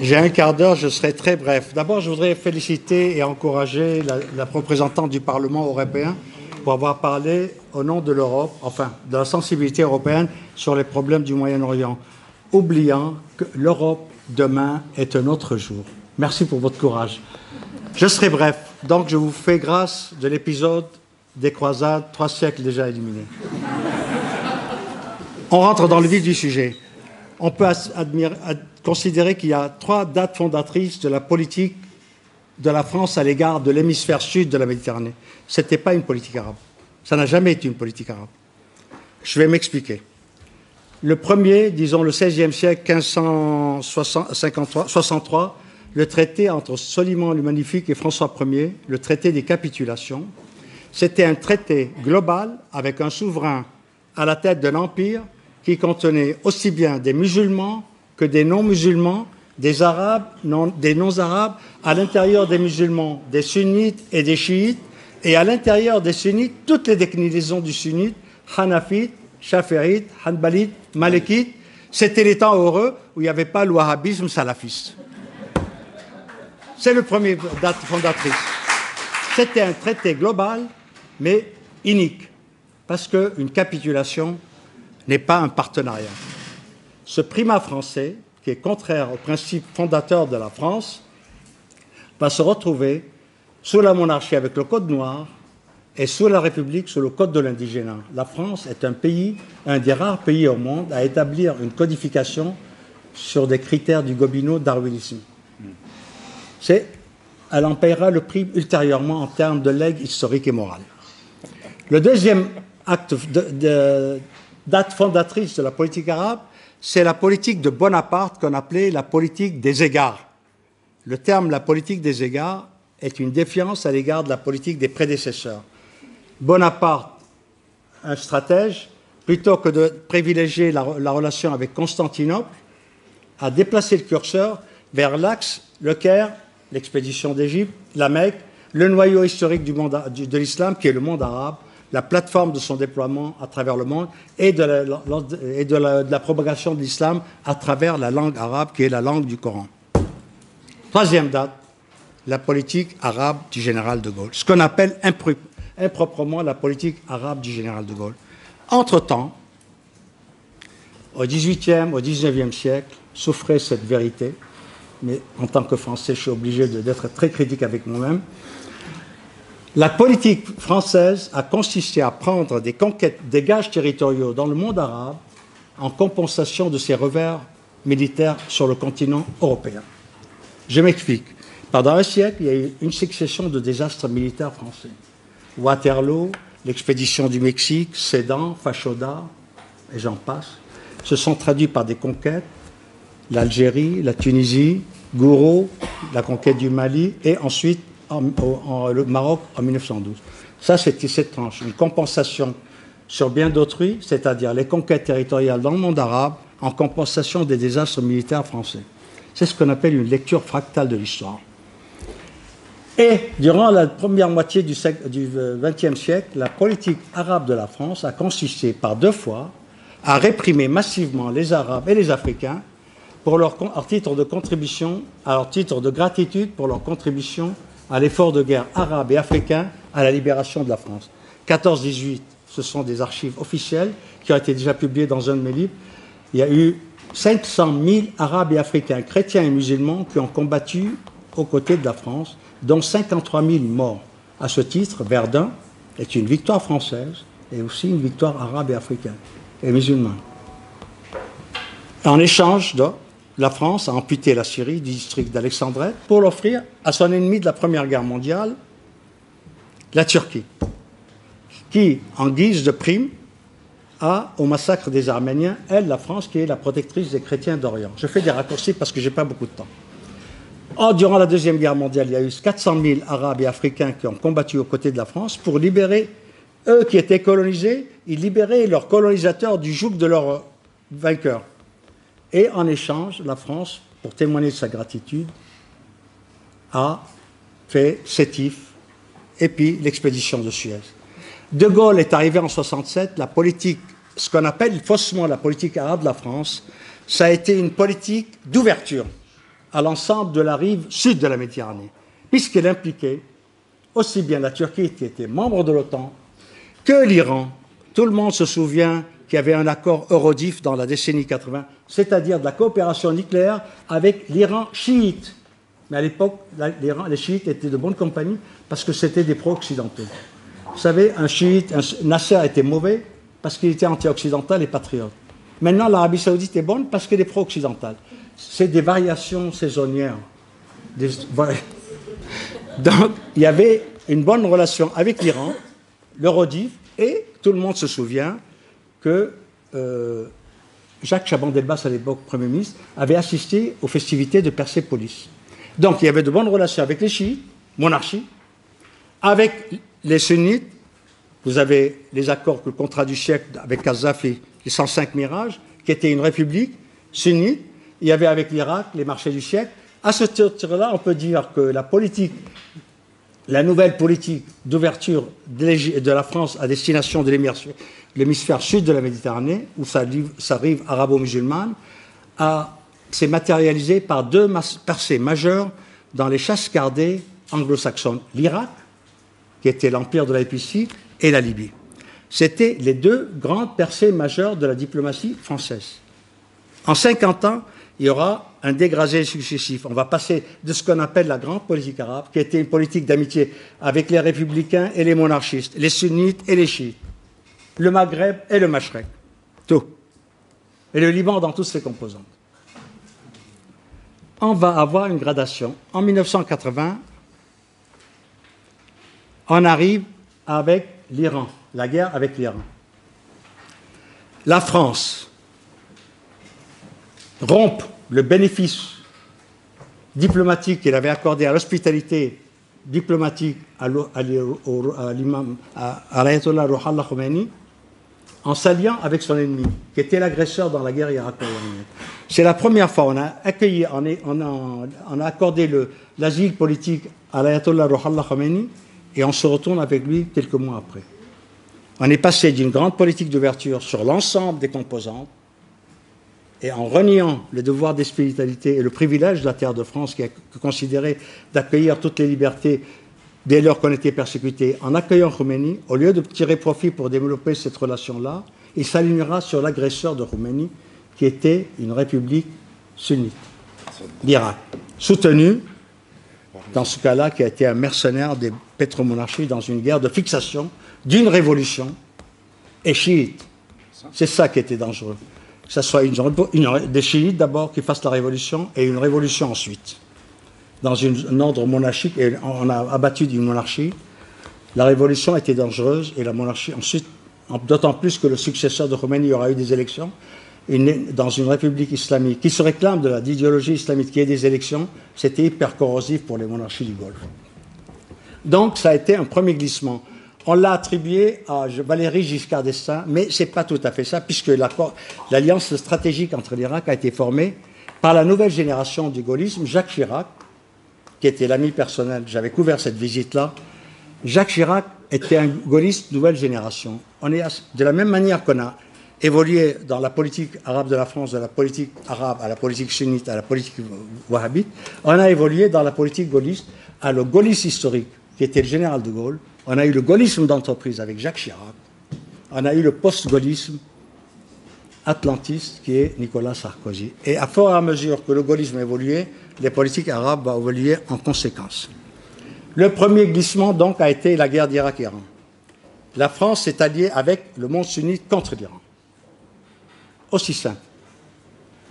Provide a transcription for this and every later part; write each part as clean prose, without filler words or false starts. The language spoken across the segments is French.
J'ai un quart d'heure, je serai très bref. D'abord, je voudrais féliciter et encourager la représentante du Parlement européen pour avoir parlé au nom de l'Europe, enfin, de la sensibilité européenne sur les problèmes du Moyen-Orient, oubliant que l'Europe, demain, est un autre jour. Merci pour votre courage. Je serai bref. Donc, je vous fais grâce de l'épisode des croisades, 3 siècles déjà éliminés. On rentre dans le vif du sujet. On peut considérer qu'il y a 3 dates fondatrices de la politique de la France à l'égard de l'hémisphère sud de la Méditerranée. Ce n'était pas une politique arabe. Ça n'a jamais été une politique arabe. Je vais m'expliquer. Le premier, disons le XVIe siècle, 1563, le traité entre Soliman le Magnifique et François Ier, le traité des capitulations, c'était un traité global avec un souverain à la tête d'un empire qui contenait aussi bien des musulmans que des non-musulmans, des arabes, des non-arabes, à l'intérieur des musulmans, des sunnites et des chiites, et à l'intérieur des sunnites, toutes les déclinaisons du sunnite, hanafites, shafi'ites, hanbalites, malikites. C'était les temps heureux où il n'y avait pas le wahhabisme salafiste. C'est le premier date fondatrice. C'était un traité global, mais inique, parce qu'une capitulation n'est pas un partenariat. Ce primat français, qui est contraire au principe fondateur de la France, va se retrouver sous la monarchie avec le Code noir et sous la République sous le Code de l'indigénat. La France est un pays, un des rares pays au monde à établir une codification sur des critères du gobineau-darwinisme. Elle en paiera le prix ultérieurement en termes de legs historique et moral. Le deuxième acte date fondatrice de la politique arabe, c'est la politique de Bonaparte qu'on appelait la politique des égards. Le terme « la politique des égards » est une défiance à l'égard de la politique des prédécesseurs. Bonaparte, un stratège, plutôt que de privilégier la relation avec Constantinople, a déplacé le curseur vers l'axe, le Caire, l'expédition d'Égypte, la Mecque, le noyau historique de l'islam, qui est le monde arabe, la plateforme de son déploiement à travers le monde et de la propagation de l'islam à travers la langue arabe, qui est la langue du Coran. Troisième date, la politique arabe du général de Gaulle, ce qu'on appelle improprement la politique arabe du général de Gaulle. Entre-temps, au XVIIIe, au XIXe siècle, souffrait cette vérité, mais en tant que Français, je suis obligé d'être très critique avec moi-même. La politique française a consisté à prendre des gages territoriaux dans le monde arabe en compensation de ses revers militaires sur le continent européen. Je m'explique. Pendant un siècle, il y a eu une succession de désastres militaires français. Waterloo, l'expédition du Mexique, Sedan, Fachoda, et j'en passe, se sont traduits par des conquêtes, l'Algérie, la Tunisie, Gouraud, la conquête du Mali, et ensuite le Maroc en 1912. Ça, c'était cette tranche, une compensation sur bien d'autrui, c'est-à-dire les conquêtes territoriales dans le monde arabe en compensation des désastres militaires français. C'est ce qu'on appelle une lecture fractale de l'histoire. Et durant la première moitié du XXe siècle, la politique arabe de la France a consisté par 2 fois à réprimer massivement les Arabes et les Africains pour leur titre de contribution, à leur titre de gratitude pour leur contribution à l'effort de guerre arabe et africain à la libération de la France. 14-18, ce sont des archives officielles qui ont été déjà publiées dans un de mes livres. Il y a eu 500 000 Arabes et Africains, chrétiens et musulmans, qui ont combattu aux côtés de la France, dont 53 000 morts. À ce titre, Verdun est une victoire française et aussi une victoire arabe et africaine et musulmane. En échange, la France a amputé la Syrie du district d'Alexandrette pour l'offrir à son ennemi de la Première Guerre mondiale, la Turquie, qui, en guise de prime, au massacre des Arméniens, elle, la France, qui est la protectrice des chrétiens d'Orient. Je fais des raccourcis parce que je n'ai pas beaucoup de temps. Durant la Deuxième Guerre mondiale, il y a eu 400 000 Arabes et Africains qui ont combattu aux côtés de la France pour libérer, eux qui étaient colonisés, ils libéraient leurs colonisateurs du joug de leurs vainqueurs. Et en échange, la France, pour témoigner de sa gratitude, a fait Sétif et puis l'expédition de Suez. De Gaulle est arrivé en 1967, la politique, ce qu'on appelle faussement la politique arabe de la France, ça a été une politique d'ouverture. à l'ensemble de la rive sud de la Méditerranée, puisqu'elle impliquait aussi bien la Turquie, qui était membre de l'OTAN, que l'Iran. Tout le monde se souvient qu'il y avait un accord Eurodif dans la décennie 80, c'est-à-dire de la coopération nucléaire avec l'Iran chiite. Mais à l'époque, les chiites étaient de bonne compagnie parce que c'était des pro-occidentaux. Vous savez, un chiite, Nasser était mauvais parce qu'il était anti-occidental et patriote. Maintenant, l'Arabie saoudite est bonne parce qu'elle est pro-occidentale. C'est des variations saisonnières. Donc, il y avait une bonne relation avec l'Iran, l'Eurodif, et tout le monde se souvient que Jacques Chaban-Delbas, à l'époque Premier ministre, avait assisté aux festivités de Persépolis. Donc, il y avait de bonnes relations avec les chiites, monarchie, avec les sunnites. Vous avez les accords, le contrat du siècle avec Kadhafi, les 105 Mirages, qui était une république sunnite. Il y avait avec l'Irak les marchés du siècle. À ce titre-là, on peut dire que la nouvelle politique d'ouverture de la France à destination de l'hémisphère sud de la Méditerranée, où sa rive arabo-musulmane, s'est matérialisée par deux percées majeures dans les chasses gardées anglo-saxonnes. L'Irak, qui était l'empire de la Épicie, et la Libye. C'était les deux grandes percées majeures de la diplomatie française. En 50 ans, il y aura un dégradé successif. On va passer de ce qu'on appelle la grande politique arabe, qui était une politique d'amitié avec les républicains et les monarchistes, les sunnites et les chiites, le Maghreb et le Mashrek, tout. Et le Liban dans toutes ses composantes. On va avoir une gradation. En 1980, on arrive avec l'Iran, la guerre avec l'Iran. La France rompt le bénéfice diplomatique qu'elle avait accordé à l'hospitalité diplomatique à l'ayatollah Ruhollah Khomeini en s'alliant avec son ennemi, qui était l'agresseur dans la guerre irako-iranienne. C'est la première fois on a accueilli, on a accordé l'asile politique à l'ayatollah Ruhollah Khomeini et on se retourne avec lui quelques mois après. On est passé d'une grande politique d'ouverture sur l'ensemble des composantes et en reniant le devoir d'hospitalité et le privilège de la terre de France qui est considéré d'accueillir toutes les libertés dès lors qu'on était persécuté, en accueillant Khomeini, au lieu de tirer profit pour développer cette relation-là, il s'alignera sur l'agresseur de Khomeini, qui était une république sunnite, l'Irak, soutenu, dans ce cas-là, qui a été un mercenaire des pétromonarchies dans une guerre de fixation d'une révolution et chiite. C'est ça qui était dangereux. Que ce soit des chiites d'abord qui fassent la révolution et une révolution ensuite. Dans un ordre monarchique, et on a abattu une monarchie, la révolution était dangereuse et la monarchie ensuite, d'autant plus que le successeur de Khomeini aura eu des élections, dans une république islamique qui se réclame de l'idéologie islamique qui est des élections, c'était hyper corrosif pour les monarchies du Golfe. Donc ça a été un premier glissement. On l'a attribué à Valéry Giscard d'Estaing, mais ce n'est pas tout à fait ça, puisque l'alliance stratégique entre l'Irak a été formée par la nouvelle génération du gaullisme, Jacques Chirac, qui était l'ami personnel, j'avais couvert cette visite-là. Jacques Chirac était un gaulliste nouvelle génération. On est de la même manière qu'on a évolué dans la politique arabe de la France, de la politique arabe à la politique sunnite, à la politique wahhabite, on a évolué dans la politique gaulliste à le gaullisme historique, qui était le général de Gaulle. On a eu le gaullisme d'entreprise avec Jacques Chirac. On a eu le post-gaullisme atlantiste qui est Nicolas Sarkozy. Et à fur et à mesure que le gaullisme évoluait, les politiques arabes vont évoluer en conséquence. Le premier glissement, donc, a été la guerre d'Irak-Iran. La France s'est alliée avec le monde sunnite contre l'Iran. Aussi simple.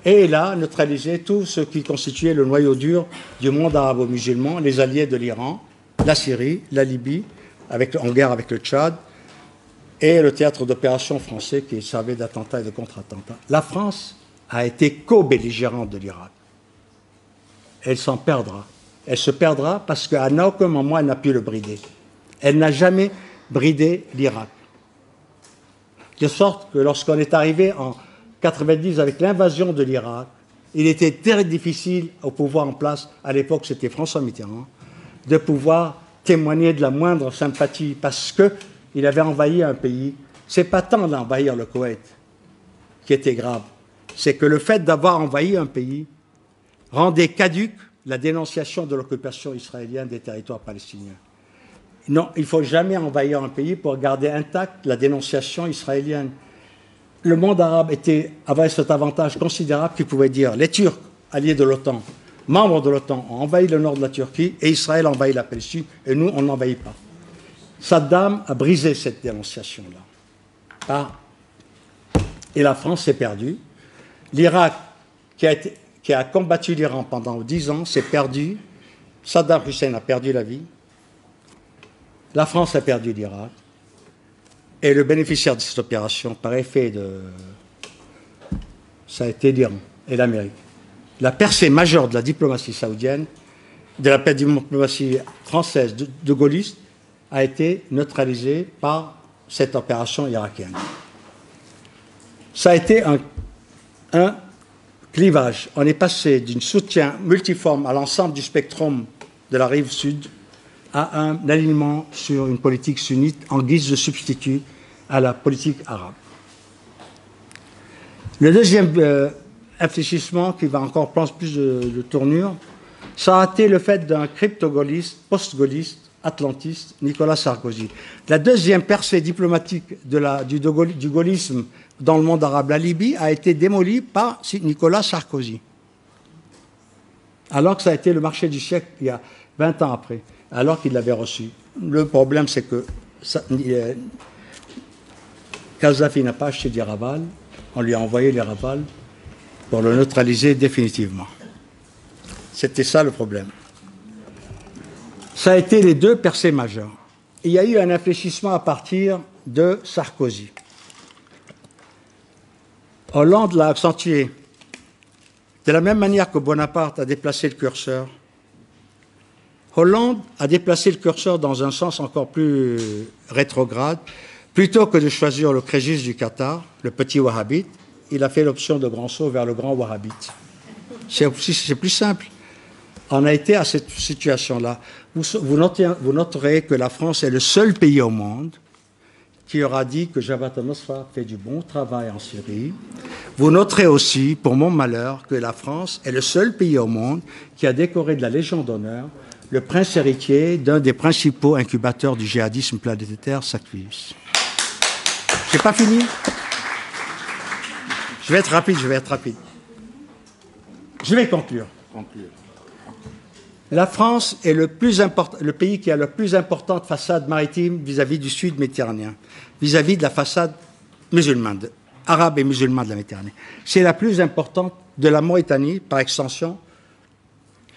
Et elle a neutralisé tout ce qui constituait le noyau dur du monde arabo-musulman, les alliés de l'Iran, la Syrie, la Libye, en guerre avec le Tchad, et le théâtre d'opération français qui servait d'attentat et de contre-attentat. La France a été co-belligérante de l'Irak. Elle s'en perdra. Elle se perdra parce qu'à aucun moment elle n'a pu le brider. Elle n'a jamais bridé l'Irak. De sorte que lorsqu'on est arrivé en 90 avec l'invasion de l'Irak, il était très difficile au pouvoir en place, à l'époque c'était François Mitterrand, de pouvoir témoigner de la moindre sympathie parce qu'il avait envahi un pays. Ce n'est pas tant d'envahir le Koweït qui était grave, c'est que le fait d'avoir envahi un pays rendait caduque la dénonciation de l'occupation israélienne des territoires palestiniens. Non, il ne faut jamais envahir un pays pour garder intacte la dénonciation israélienne. Le monde arabe avait cet avantage considérable qu'il pouvait dire les Turcs, alliés de l'OTAN, membres de l'OTAN, ont envahi le nord de la Turquie et Israël a envahi la Palestine et nous, on n'envahit pas. Saddam a brisé cette dénonciation-là. Et la France s'est perdue. L'Irak, qui a combattu l'Iran pendant 10 ans, s'est perdu. Saddam Hussein a perdu la vie. La France a perdu l'Irak. Et le bénéficiaire de cette opération, par effet ça a été l'Iran et l'Amérique. La percée majeure de la diplomatie saoudienne, de la diplomatie française de gaullistes, a été neutralisée par cette opération irakienne. Ça a été un clivage. On est passé d'un soutien multiforme à l'ensemble du spectrum de la rive sud à un alignement sur une politique sunnite en guise de substitut à la politique arabe. Le deuxième infléchissement qui va encore prendre plus de tournure, ça a été le fait d'un crypto-gaulliste, post-gaulliste, atlantiste, Nicolas Sarkozy. La deuxième percée diplomatique du gaullisme dans le monde arabe, la Libye, a été démolie par Nicolas Sarkozy. Alors que ça a été le marché du siècle il y a 20 ans après, alors qu'il l'avait reçu. Le problème, c'est que Kadhafi n'a pas acheté des Rafales, on lui a envoyé les Rafales pour le neutraliser définitivement. C'était ça le problème. Ça a été les deux percées majeures. Il y a eu un infléchissement à partir de Sarkozy. Hollande l'a accentué. De la même manière que Bonaparte a déplacé le curseur, Hollande a déplacé le curseur dans un sens encore plus rétrograde. Plutôt que de choisir le Crésus du Qatar, le petit wahhabite, il a fait l'option de grand saut vers le grand wahhabite. C'est plus simple. On a été à cette situation-là. Vous noterez que la France est le seul pays au monde qui aura dit que Jabhat al-Nusra fait du bon travail en Syrie. Vous noterez aussi, pour mon malheur, que la France est le seul pays au monde qui a décoré de la Légion d'honneur le prince héritier d'un des principaux incubateurs du djihadisme planétaire, Saqqis. Je n'ai pas fini. Je vais être rapide. Je vais conclure. La France est le pays qui a la plus importante façade maritime vis-à-vis du sud méditerranéen, vis-à-vis de la façade musulmane, arabe et musulmane de la Méditerranée. C'est la plus importante de la Mauritanie, par extension,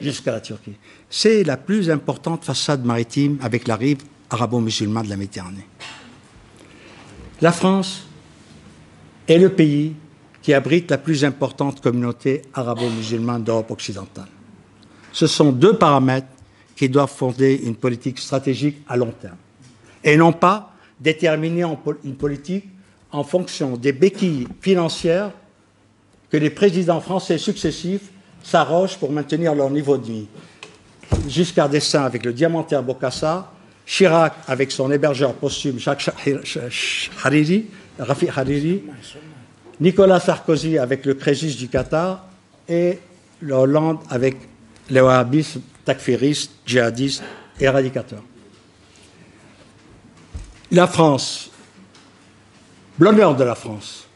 jusqu'à la Turquie. C'est la plus importante façade maritime avec la rive arabo-musulmane de la Méditerranée. La France est le pays qui abrite la plus importante communauté arabo-musulmane d'Europe occidentale. Ce sont deux paramètres qui doivent fonder une politique stratégique à long terme et non pas déterminer une politique en fonction des béquilles financières que les présidents français successifs s'arrogent pour maintenir leur niveau de vie. Giscard d'Estaing avec le diamantaire Bokassa, Chirac avec son hébergeur posthume Rafiq Hariri, Nicolas Sarkozy avec le Crésus du Qatar et Hollande avec les wahhabistes, takfiristes, djihadistes, éradicateurs. La France, l'honneur de la France,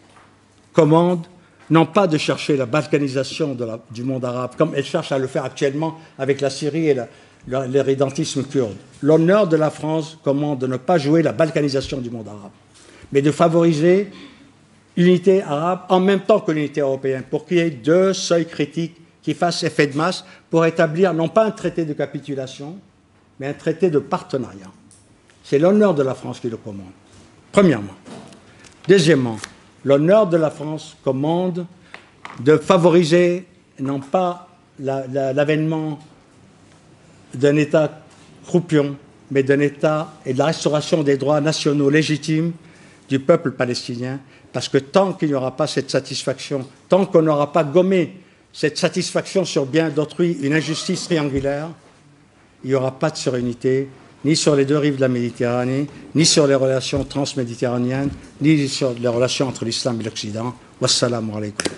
commande non pas de chercher la balkanisation du monde arabe, comme elle cherche à le faire actuellement avec la Syrie et l'irrédentisme kurde. L'honneur de la France commande de ne pas jouer la balkanisation du monde arabe, mais de favoriser l'unité arabe en même temps que l'unité européenne, pour qu'il y ait deux seuils critiques qui fassent effet de masse pour établir non pas un traité de capitulation, mais un traité de partenariat. C'est l'honneur de la France qui le commande, premièrement. Deuxièmement, l'honneur de la France commande de favoriser non pas l'avènement d'un État croupion, mais d'un État et de la restauration des droits nationaux légitimes du peuple palestinien, parce que tant qu'il n'y aura pas cette satisfaction, tant qu'on n'aura pas gommé cette satisfaction sur bien d'autrui, une injustice triangulaire, il n'y aura pas de sérénité, ni sur les deux rives de la Méditerranée, ni sur les relations transméditerranéennes, ni sur les relations entre l'islam et l'Occident. Wassalamu alaikum.